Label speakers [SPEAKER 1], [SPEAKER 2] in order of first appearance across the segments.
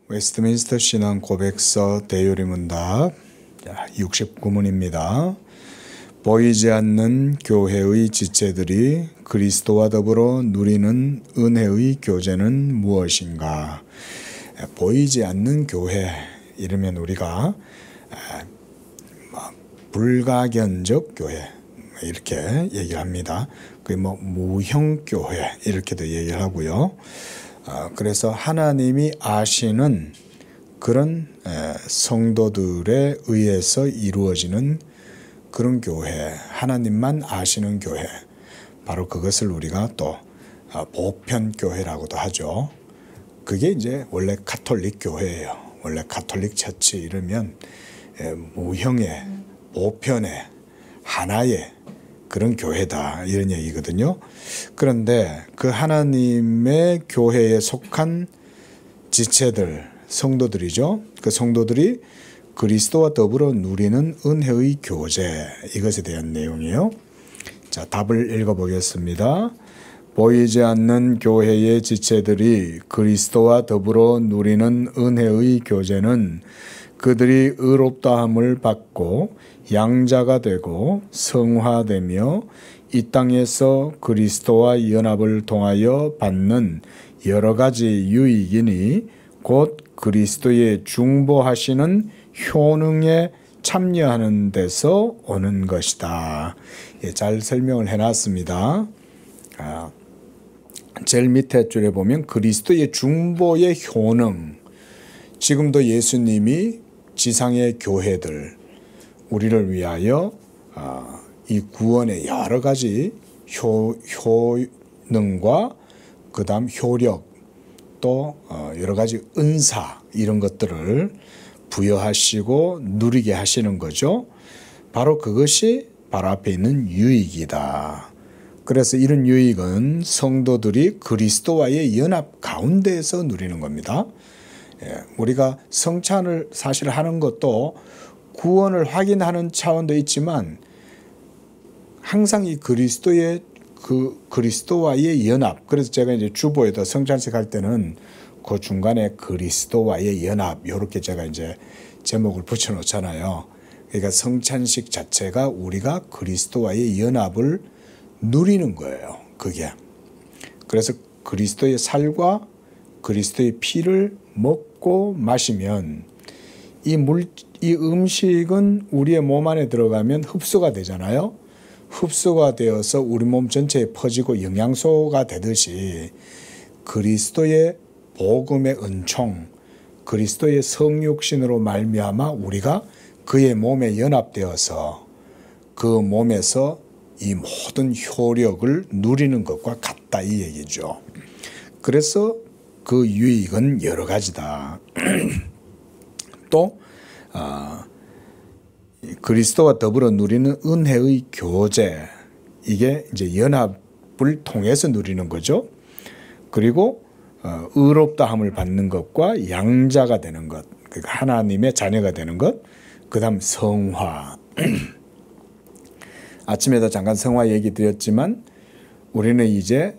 [SPEAKER 1] 웨스트민스터 신앙 고백서 대요리 문답 69문입니다. 보이지 않는 교회의 지체들이 그리스도와 더불어 누리는 은혜의 교제는 무엇인가? 보이지 않는 교회 이러면 우리가 불가견적 교회 이렇게 얘기를 합니다. 무형 교회 이렇게도 얘기를 하고요. 그래서 하나님이 아시는 그런 성도들에 의해서 이루어지는 그런 교회, 하나님만 아시는 교회, 바로 그것을 우리가 또 보편교회라고도 하죠. 그게 이제 원래 가톨릭 교회예요. 원래 가톨릭 처치 이러면 무형의, 보편의, 하나의 그런 교회다 이런 얘기거든요. 그런데 그 하나님의 교회에 속한 지체들, 성도들이죠. 그 성도들이 그리스도와 더불어 누리는 은혜의 교제, 이것에 대한 내용이에요. 자, 답을 읽어보겠습니다. 보이지 않는 교회의 지체들이 그리스도와 더불어 누리는 은혜의 교제는 그들이 의롭다함을 받고 양자가 되고 성화되며 이 땅에서 그리스도와 연합을 통하여 받는 여러 가지 유익이니 곧 그리스도의 중보하시는 효능에 참여하는 데서 오는 것이다. 잘 설명을 해놨습니다. 제일 밑에 줄에 보면 그리스도의 중보의 효능, 지금도 예수님이 지상의 교회들, 우리를 위하여 이 구원의 여러 가지 효능과 그 다음 효력 또 여러 가지 은사 이런 것들을 부여하시고 누리게 하시는 거죠. 바로 그것이 바로 앞에 있는 유익이다. 그래서 이런 유익은 성도들이 그리스도와의 연합 가운데에서 누리는 겁니다. 우리가 성찬을 사실 하는 것도 구원을 확인하는 차원도 있지만 항상 이 그리스도와의 연합, 그래서 제가 이제 주보에도 성찬식 할 때는 그 중간에 그리스도와의 연합 이렇게 제가 이제 제목을 붙여 놓잖아요. 그러니까 성찬식 자체가 우리가 그리스도와의 연합을 누리는 거예요. 그게. 그래서 그리스도의 살과 그리스도의 피를 먹고 마시면 이 음식은 우리의 몸 안에 들어가면 흡수가 되잖아요. 흡수가 되어서 우리 몸 전체에 퍼지고 영양소가 되듯이 그리스도의 복음의 은총, 그리스도의 성육신으로 말미암아 우리가 그의 몸에 연합되어서 그 몸에서 이 모든 효력을 누리는 것과 같다 이 얘기죠. 그래서 그 유익은 여러 가지다. 또 그리스도와 더불어 누리는 은혜의 교제, 이게 이제 연합을 통해서 누리는 거죠. 그리고 의롭다함을 받는 것과 양자가 되는 것, 하나님의 자녀가 되는 것, 그 다음 성화. 아침에도 잠깐 성화 얘기 드렸지만 우리는 이제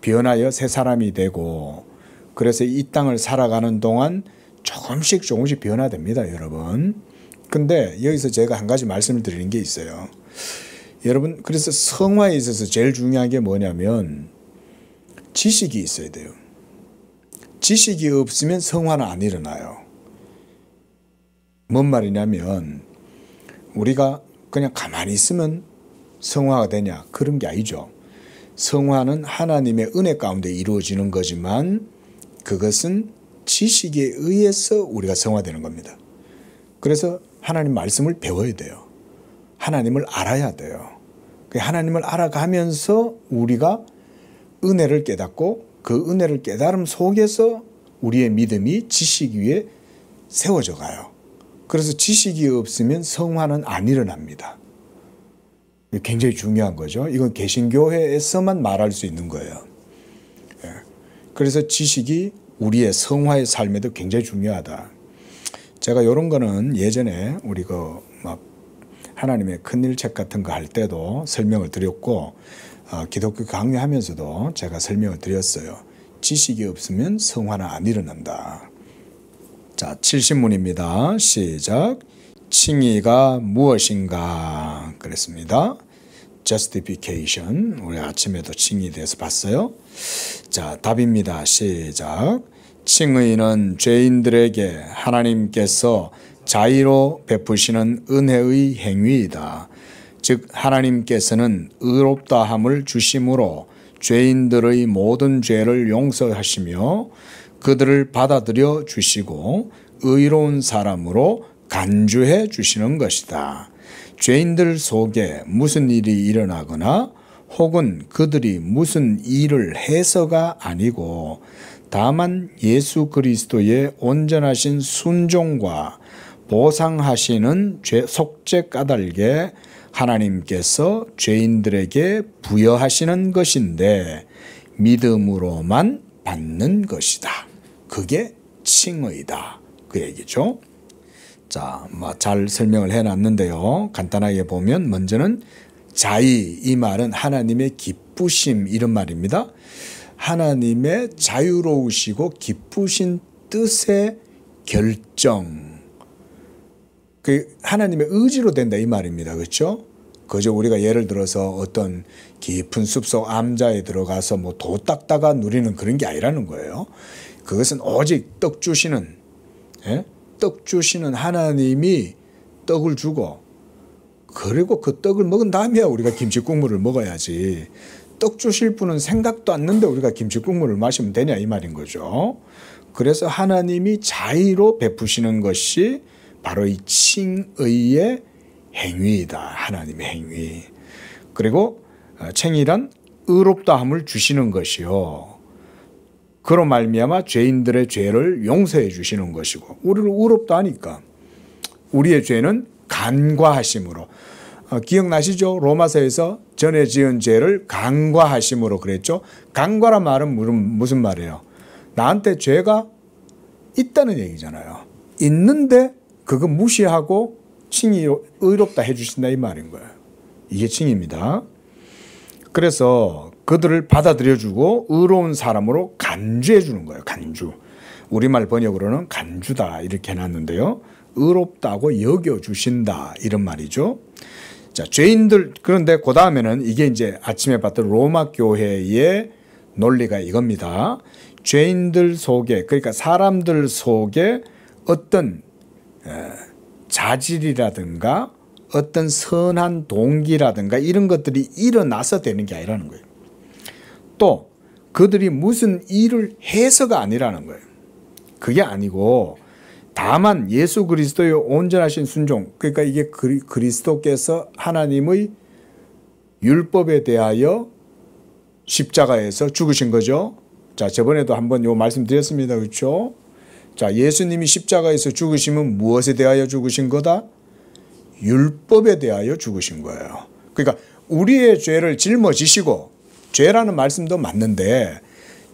[SPEAKER 1] 변하여 새 사람이 되고, 그래서 이 땅을 살아가는 동안 조금씩 변화됩니다, 여러분. 근데 여기서 제가 한 가지 말씀을 드리는 게 있어요. 여러분, 그래서 성화에 있어서 제일 중요한 게 뭐냐면 지식이 있어야 돼요. 지식이 없으면 성화는 안 일어나요. 뭔 말이냐면 우리가 그냥 가만히 있으면 성화가 되냐? 그런 게 아니죠. 성화는 하나님의 은혜 가운데 이루어지는 거지만 그것은 지식에 의해서 우리가 성화되는 겁니다. 그래서 하나님 말씀을 배워야 돼요. 하나님을 알아야 돼요. 하나님을 알아가면서 우리가 은혜를 깨닫고 그 은혜를 깨달음 속에서 우리의 믿음이 지식 위에 세워져 가요. 그래서 지식이 없으면 성화는 안 일어납니다. 굉장히 중요한 거죠. 이건 개신교회에서만 말할 수 있는 거예요. 그래서 지식이 우리의 성화의 삶에도 굉장히 중요하다. 제가 이런 거는 예전에 우리 하나님의 큰일 책 같은 거 할 때도 설명을 드렸고 기독교 강의하면서도 제가 설명을 드렸어요. 지식이 없으면 성화는 안 일어난다. 자, 70문입니다. 시작. 칭의가 무엇인가? 그랬습니다. justification. 우리 아침에도 칭의에 대해서 봤어요. 자, 답입니다. 시작. 칭의는 죄인들에게 하나님께서 자의로 베푸시는 은혜의 행위이다. 즉 하나님께서는 의롭다함을 주심으로 죄인들의 모든 죄를 용서하시며 그들을 받아들여 주시고 의로운 사람으로 간주해 주시는 것이다. 죄인들 속에 무슨 일이 일어나거나 혹은 그들이 무슨 일을 해서가 아니고 다만 예수 그리스도의 온전하신 순종과 보상하시는 속죄 까닭에 하나님께서 죄인들에게 부여하시는 것인데 믿음으로만 받는 것이다. 그게 칭의다. 그 얘기죠. 자, 잘 설명을 해놨는데요. 간단하게 보면 먼저는 자의, 이 말은 하나님의 기쁘심 이런 말입니다. 하나님의 자유로우시고 기쁘신 뜻의 결정, 그 하나님의 의지로 된다 이 말입니다. 그렇죠? 그저 우리가 예를 들어서 어떤 깊은 숲속 암자에 들어가서 뭐 도 닦다가 누리는 그런 게 아니라는 거예요. 그것은 오직 떡 주시는, 떡 주시는 하나님이 떡을 주고 그리고 그 떡을 먹은 다음에야 우리가 김치 국물을 먹어야지. 떡 주실 분은 생각도 않는데 우리가 김치 국물을 마시면 되냐 이 말인 거죠. 그래서 하나님이 자의로 베푸시는 것이 바로 이 칭의의 행위이다. 하나님의 행위. 그리고 칭의란 의롭다함을 주시는 것이요. 그로 말미암아 죄인들의 죄를 용서해 주시는 것이고 우리를 의롭다 하니까 우리의 죄는 간과하심으로 기억나시죠? 로마서에서 전에 지은 죄를 간과하심으로 그랬죠. 간과란 말은 무슨 말이에요? 나한테 죄가 있다는 얘기잖아요. 있는데 그거 무시하고 칭의 의롭다 해주신다 이 말인 거예요. 이게 칭의입니다. 그래서 그들을 받아들여주고 의로운 사람으로 간주해 주는 거예요. 간주. 우리말 번역으로는 간주다 이렇게 해놨는데요. 의롭다고 여겨주신다 이런 말이죠. 자, 죄인들, 그런데 그 다음에는 이게 이제 아침에 봤던 로마 교회의 논리가 이겁니다. 죄인들 속에, 그러니까 사람들 속에 어떤 자질이라든가 어떤 선한 동기라든가 이런 것들이 일어나서 되는 게 아니라는 거예요. 또 그들이 무슨 일을 해서가 아니라는 거예요. 그게 아니고 다만 예수 그리스도의 온전하신 순종, 그러니까 이게 그리스도께서 하나님의 율법에 대하여 십자가에서 죽으신 거죠. 자, 저번에도 한번 요 말씀 드렸습니다. 그렇죠? 자, 예수님이 십자가에서 죽으시면 무엇에 대하여 죽으신 거다? 율법에 대하여 죽으신 거예요. 그러니까 우리의 죄를 짊어지시고, 죄라는 말씀도 맞는데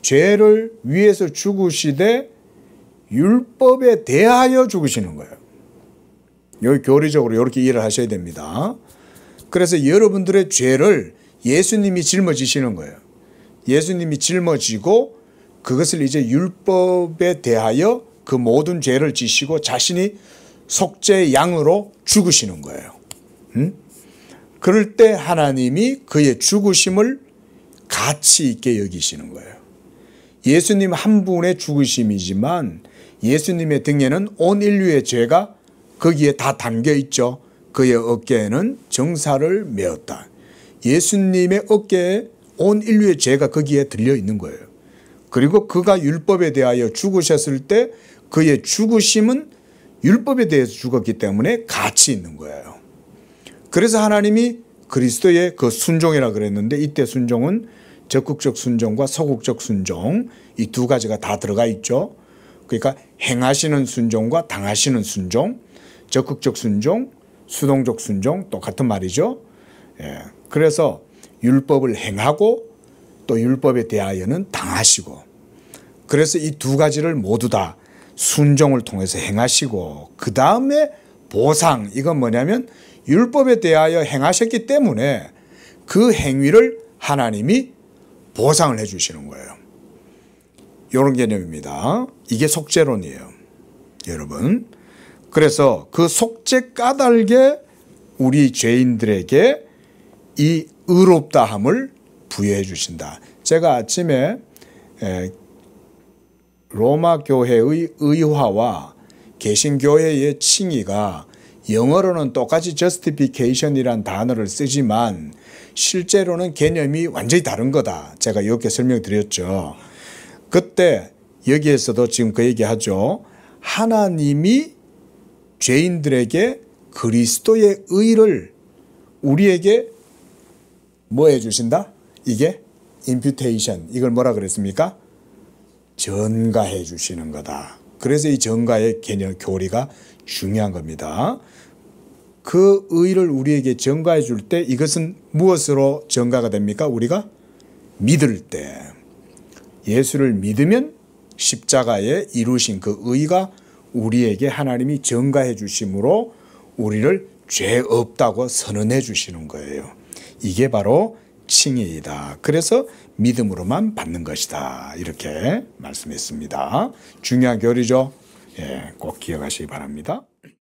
[SPEAKER 1] 죄를 위해서 죽으시되 율법에 대하여 죽으시는 거예요. 여기 교리적으로 이렇게 이해를 하셔야 됩니다. 그래서 여러분들의 죄를 예수님이 짊어지시는 거예요. 예수님이 짊어지고 그것을 이제 율법에 대하여 그 모든 죄를 지시고 자신이 속죄의 양으로 죽으시는 거예요. 그럴 때 하나님이 그의 죽으심을 가치 있게 여기시는 거예요. 예수님 한 분의 죽으심이지만 예수님의 등에는 온 인류의 죄가 거기에 다 담겨 있죠. 그의 어깨에는 정사를 메었다. 예수님의 어깨에 온 인류의 죄가 거기에 들려 있는 거예요. 그리고 그가 율법에 대하여 죽으셨을 때 그의 죽으심은 율법에 대해서 죽었기 때문에 가치 있는 거예요. 그래서 하나님이 그리스도의 그 순종이라 그랬는데 이때 순종은 적극적 순종과 소극적 순종 이 두 가지가 다 들어가 있죠. 그러니까 행하시는 순종과 당하시는 순종, 적극적 순종, 수동적 순종 똑같은 말이죠. 예. 그래서 율법을 행하고 또 율법에 대하여는 당하시고 그래서 이 두 가지를 모두 다 순종을 통해서 행하시고 그 다음에 보상, 이건 뭐냐면 율법에 대하여 행하셨기 때문에 그 행위를 하나님이 보상을 해 주시는 거예요. 이런 개념입니다. 이게 속죄론이에요. 여러분. 그래서 그 속죄 까닭에 우리 죄인들에게 이 의롭다함을 부여해 주신다. 제가 아침에 로마 교회의 의화와 개신교회의 칭의가 영어로는 똑같이 justification이란 단어를 쓰지만 실제로는 개념이 완전히 다른 거다. 제가 이렇게 설명드렸죠. 그때 여기에서도 지금 그 얘기하죠. 하나님이 죄인들에게 그리스도의 의를 우리에게 뭐 해주신다? 이게 imputation. 이걸 뭐라 그랬습니까? 전가해 주시는 거다. 그래서 이 전가의 개념 교리가 중요한 겁니다. 그 의를 우리에게 전가해 줄 때 이것은 무엇으로 전가가 됩니까? 우리가 믿을 때 예수를 믿으면 십자가에 이루신 그 의가 우리에게 하나님이 전가해 주심으로 우리를 죄 없다고 선언해 주시는 거예요. 이게 바로 칭의이다. 그래서 믿음으로만 받는 것이다. 이렇게 말씀했습니다. 중요한 교리죠. 꼭 기억하시기 바랍니다.